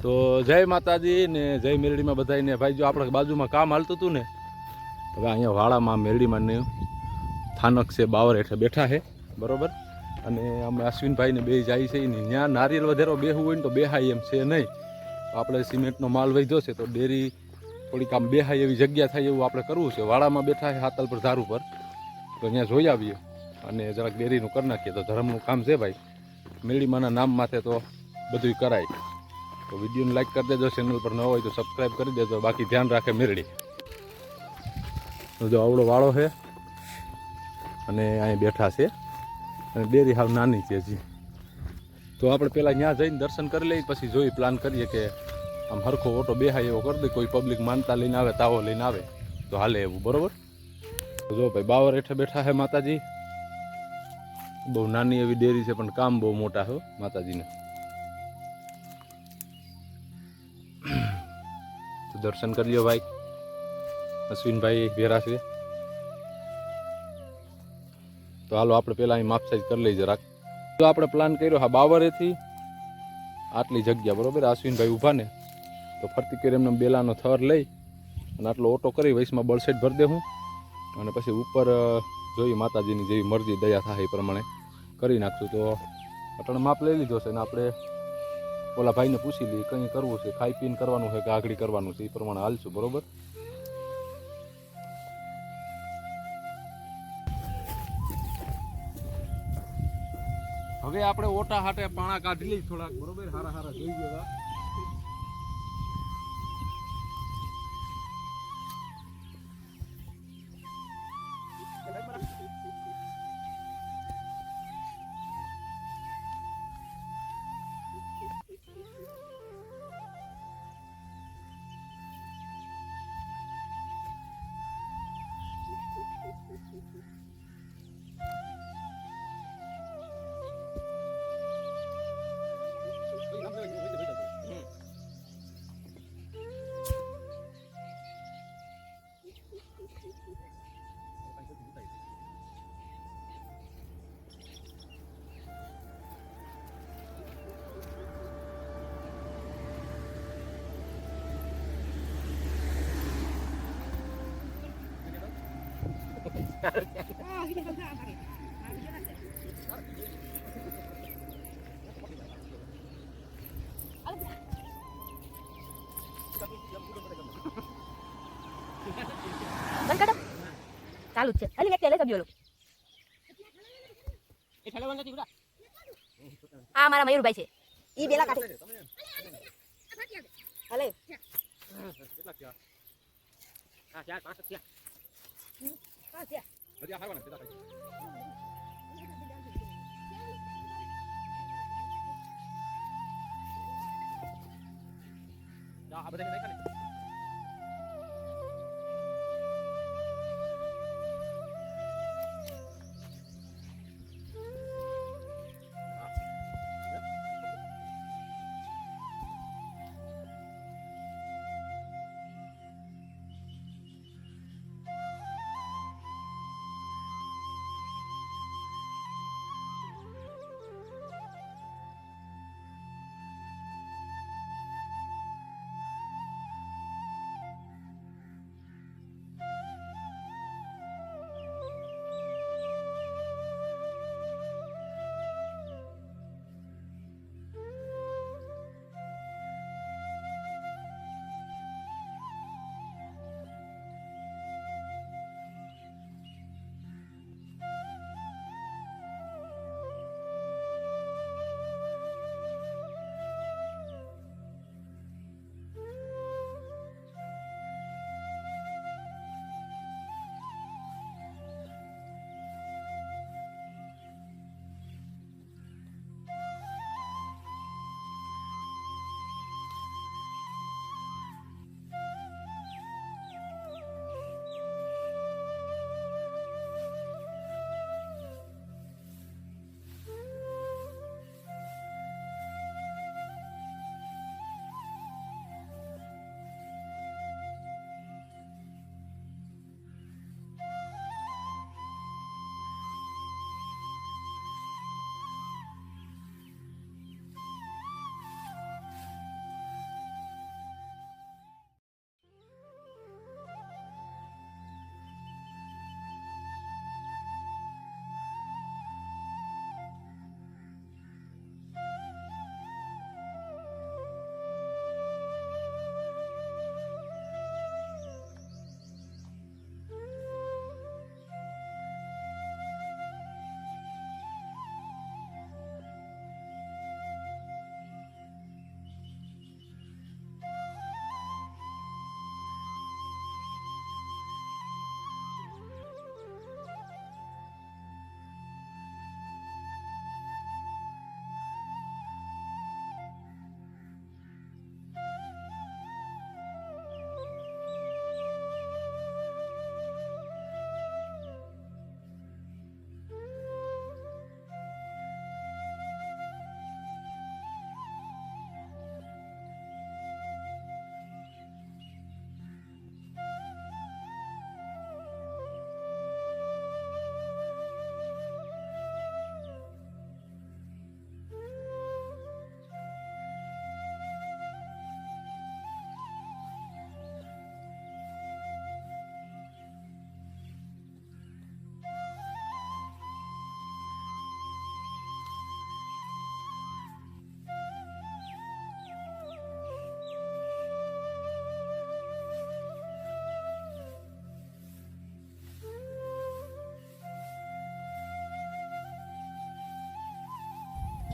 તો જય માતાજી ને જય મેરડીમાં બધાને. ભાઈ જો આપણે બાજુમાં કામ હાલતું હતું ને, હવે અહીંયા વાળામાં મેરડીમાં ને સ્થાનક છે, બાવર હેઠળ બેઠા છે બરોબર. અને અમે અશ્વિનભાઈને બે જાય છે ને ત્યાં નારિયેલ વધેરો બેહવું હોય ને તો બેહાય એમ છે નહીં. આપણે સિમેન્ટનો માલ વધ્યો છે તો ડેરી થોડીક આમ બેહાય એવી જગ્યા થાય એવું આપણે કરવું છે. વાળામાં બેઠા છે હાતલ પર ધાર ઉપર, તો અહીંયા જોઈ આવીએ અને જરાક ડેરીનું કરી નાખીએ. તો ધર્મનું કામ છે ભાઈ, મેરડીમાંના નામ માથે તો બધું કરાય. તો વિડીયોને લાઈક કરી દેજો, ચેનલ પર ન હોય તો સબસ્ક્રાઈબ કરી દેજો. બાકી ધ્યાન રાખે મેરડી. તો જો આવડો વાળો છે અને અહીં બેઠા છે અને ડેરી હાવ નાની છે હજી. તો આપણે પહેલાં ત્યાં જઈને દર્શન કરી લઈએ, પછી જોઈ પ્લાન કરીએ કે આમ હરખો ઓટો બેહાય એવો કરી દે. કોઈ પબ્લિક માનતા લઈને આવે, તાવો લઈને આવે તો હાલે એવું બરોબર. તો જો ભાઈ બાવર હેઠળ બેઠા છે માતાજી. બહુ નાની એવી ડેરી છે પણ કામ બહુ મોટા છે માતાજીને. તો દર્શન કરી લ્યો ભાઈ. અશ્વિનભાઈ ભેરા છે. તો હાલો આપણે પહેલાં અહીં માપસાઈઝ કરી લઈએ જરાક. તો આપણે પ્લાન કર્યો હા બાવરેથી આટલી જગ્યા બરોબર. અશ્વિનભાઈ ઊભા ને તો ફરતી કરી એમને બેલાનો થર લઈ અને આટલો ઓટો કરી વૈશમાં બળસેટ ભરી દે હું. અને પછી ઉપર જોઈએ માતાજીની જેવી મરજી દયા થાય એ પ્રમાણે કરી નાખશું. તો અટણ માપ લઈ લીધો છે ને આપણે ઓલા ભાઈને પૂછી લઈએ કંઈ કરવું છે, ખાઈ પીને કરવાનું છે કે આગળ કરવાનું છે, એ પ્રમાણે હાલશું બરોબર. હવે આપણે ઓટા હાટે પાણા કાઢી લઈ થોડાક બરોબર. હારા હારા જોઈ ગયા. ચાલુ છે અલી વ્યક્તિ લઈ સબ્યો લો એ ઠલેવન નથી ઉડા આ મારા મયુરભાઈ છે ઈ બેલા કાઢે હલે કેટલા થયા? હા 4 5 થયા હા છે હજી આ ખાવાના કેટલા થાય? આ બધાને નાખ્યા ને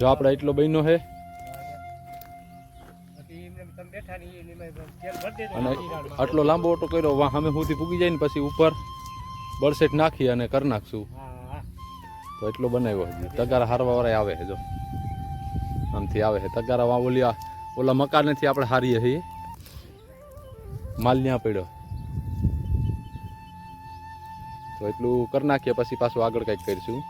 જો આપણે એટલો બન્યો છે પછી એમને તમે બેઠા નહીં એની મેં તેલ ભરી દેજો અને જીરામાં. આટલો લાંબો ઓટો કર્યો વાહ અમે સુધી પૂગી જાય ને પછી ઉપર બળસેટ નાખી અને કરી નાખશું હા હા તો એટલો બનાવ્યો હજી તગારા હારવા વાળા આવે છે જો આમથી આવે છે તગારા વાં ઓલા મકાનેથી આપણે હારીએ છીએ માલ ત્યાં પડ્યો તો એટલું કરી નાખીએ પછી પાછું આગળ કંઈક કરીશું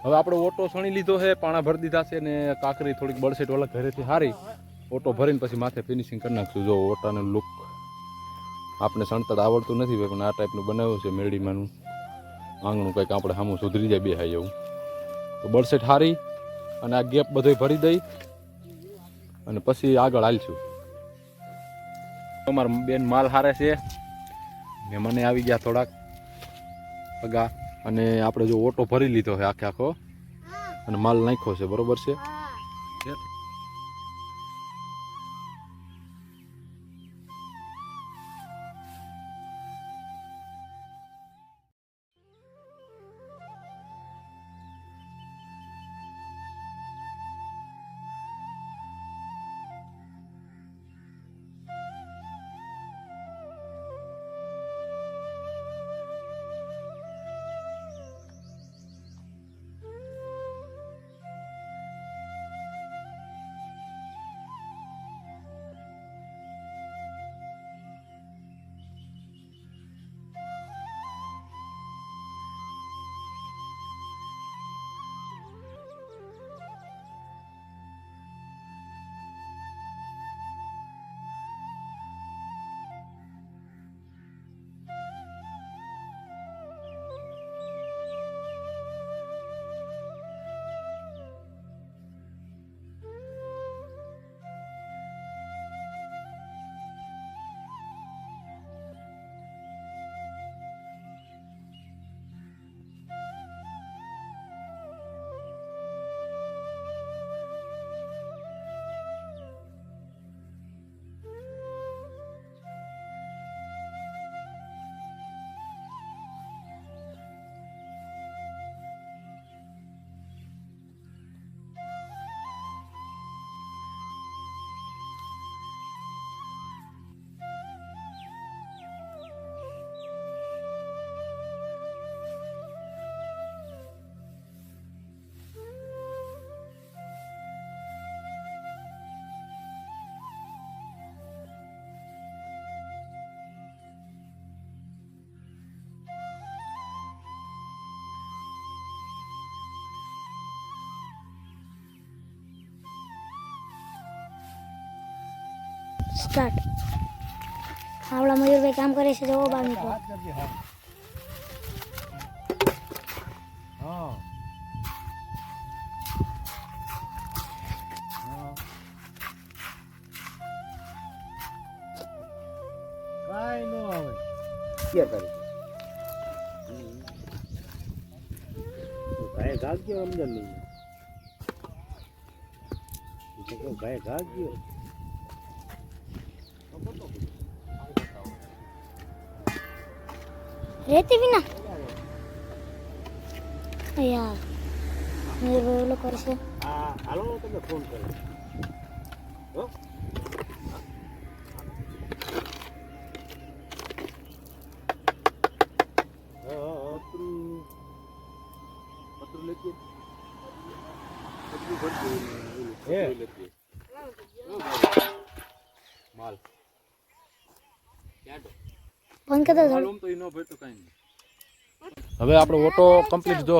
હવે આપણે ઓટો સણી લીધો છે પાણા ભરી દીધા છે ને કાકરી થોડીક બળસેટ ઓલા ઘરેથી હારી ઓટો ભરીને પછી માથે ફિનિશિંગ કરી નાખશું જો ઓટાનું લુક આપણે સણતર આવડતું નથી ભાઈ પણ આ ટાઈપનું બનાવ્યું છે મેરડીમાંનું આંગણું કંઈક આપણે સામું સુધરી જાય બેહાય એવું તો બળસેટ હારી અને આ ગેપ બધો ભરી દઈ અને પછી આગળ હાલશું અમારા બેન માલ હારે છે ને મને આવી ગયા થોડાક પગા અને આપણે જો ઓટો ભરી લીધો છે આખે આખો અને માલ નાખ્યો છે બરોબર છે સ્ટાર્ટ. આપણા મયુરભાઈ કામ કરે છે જવો બાર મિત્રો. હાથ કરજે હા હા હા કાંઈ ન આવે ક્યાં તારીખ ગાય ગાગ ગયો અંદર નહીં તો કહું ગાય ગાગ ગયો રહેતી વિના યાર મયુરભાઈ ઓલો કરશે. હા હાલો તમે ફોન કરો હો પત્ર લેતી માલ ફોન કરતો હતો. માલુમ તો ઈ નો ભાઈ તો કાંઈ નહીં. હવે આપણો ઓટો કમ્પ્લીટ જો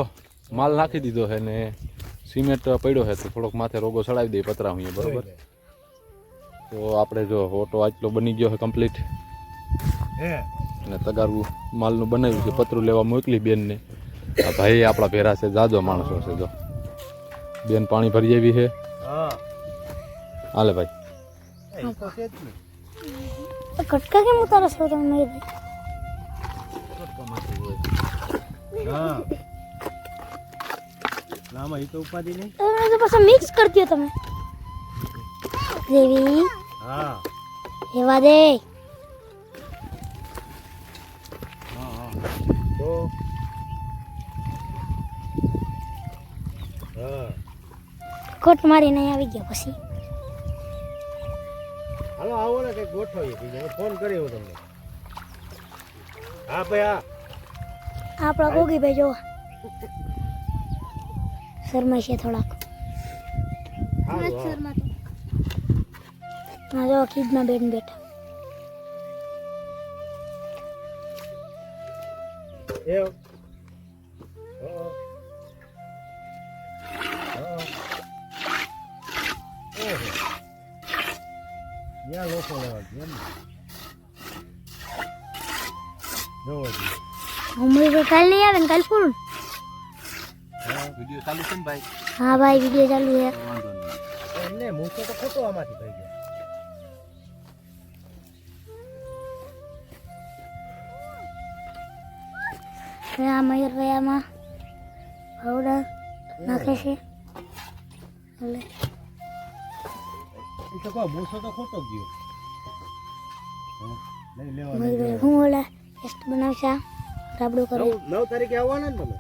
માલ નાખી દીધો છે ને સિમેન્ટ પડ્યો છે તો થોડોક માથે રોગો ચડાવી દઈએ પતરા હું બરોબર. તો આપણે જો ઓટો આટલો બની ગયો છે કમ્પ્લીટ હે અને તગારું માલનું બનાવ્યું છે. પતરું લેવા મોકલી બેનને. આ ભાઈ આપણા ભેરા છે જાજો માણસો છે જો બેન પાણી ભરી આવી છે. હા હાલે ભાઈ એ તો છે જ ને કટકા કેમ ઉતારો છો તમે મયુરભાઈ? હા નામાં એ તો ઉપાધિ નહીં તમે તો પાછા મિક્સ કરતી હો તમે. દેવી હા એવા દે. હા હા તો હા કોટ મારીને અહીં આવી ગયા પછી. હાલો આવો ને કંઈક ગોઠવીએ બીજું ફોન કરી હું તમને હા ભાઈ હા આપણા ગોગીભાઈ જો શરમાય છે થોડાક. હાલો હા જો ખીજમાં બેન બેઠા. એ ત્યાં લોકો લેવા ગયા ને જોવો જોઈએ મયુરભાઈ કાલ નહીં આવે ને કાલ પૂરું. વિડીયો ચાલુ છે ને ભાઈ હા ભાઈ વિડીયો ચાલુ છે. વાંધો નહીં. એમને મૂકો તો ખોટો આમાંથી થઈ ગયો હવે આ મયુરભાઈ આમાં પાવડર નાખે છે. એટલે એ તો કહો મૂસો તો ખોટો ગયો નહીં લેવા મયુરભાઈ હું ઓલા ટેસ્ટ બનાવશે આ રાબડું કરે. 9 તારીખે આવવાના ને તમે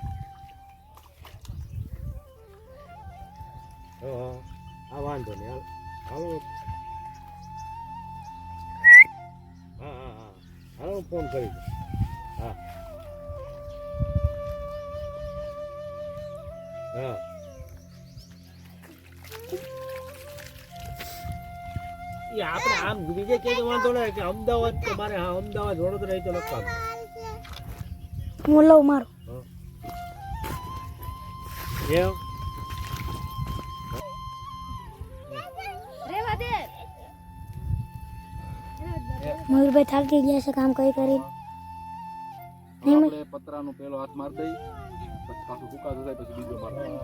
હા વાંધો નહીં હાલો હા હા હા હાલો હું ફોન કરી દઉં હા હા એ આપણે આમ બીજે ક્યાંય વાંધો નહીં કે અમદાવાદ તો મારે હા અમદાવાદ વડોદરા એ તો લખવાનું હું લઉં મારું. એમ મયુરભાઈ થાકી ગયા છે કામ કરી કરીને. નહીં આપણે પતરાનો પેલો હાથ માર દઈ પછી પાછું ફૂકાતું થાય પછી બીજો માર દઈ.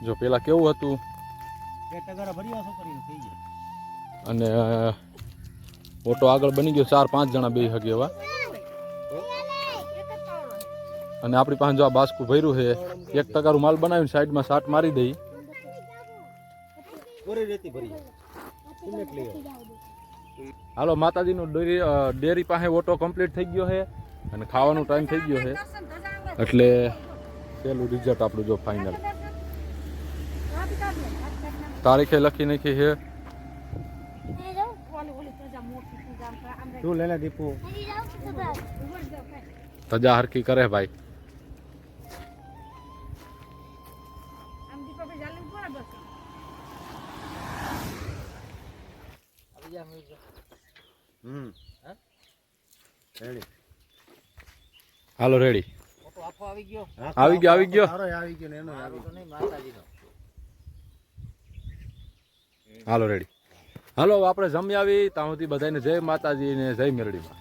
જો પેલા કેવું હતું બે ટગારા ભરી આસો કરીને થઈ જાય. અને ઓટો આગળ બની ગયો 4-5 જણા બે હગે એવા અને આપણી પાસે જો આ બાસ્કું ભર્યું છે 1 ટકાનું માલ બનાવીને સાઈડમાં સાટ મારી દઈ પૂરી રેતી ભરી સિમેન્ટ લઈ આવો. હાલો માતાજીનું ડેરી પાસે ઓટો કમ્પ્લીટ થઈ ગયો છે અને ખાવાનો ટાઈમ થઈ ગયો છે એટલે પેલું રિઝલ્ટ આપણું જો ફાઇનલ તારીખે લખી નાખી છે તું લેલા દીપુ તજા હરકી કરે ભાઈ રેડી હાલો રેડી ઓટો આખો આવી ગયો. આવી ગયો તારો આવી ગયો ને એનો આવી ગયો. નહીં માતાજીનો. હાલો રેડી હાલો આપણે જમી આવી ત્યાં સુધી બધાને જય માતાજી ને જય મેરડીમાં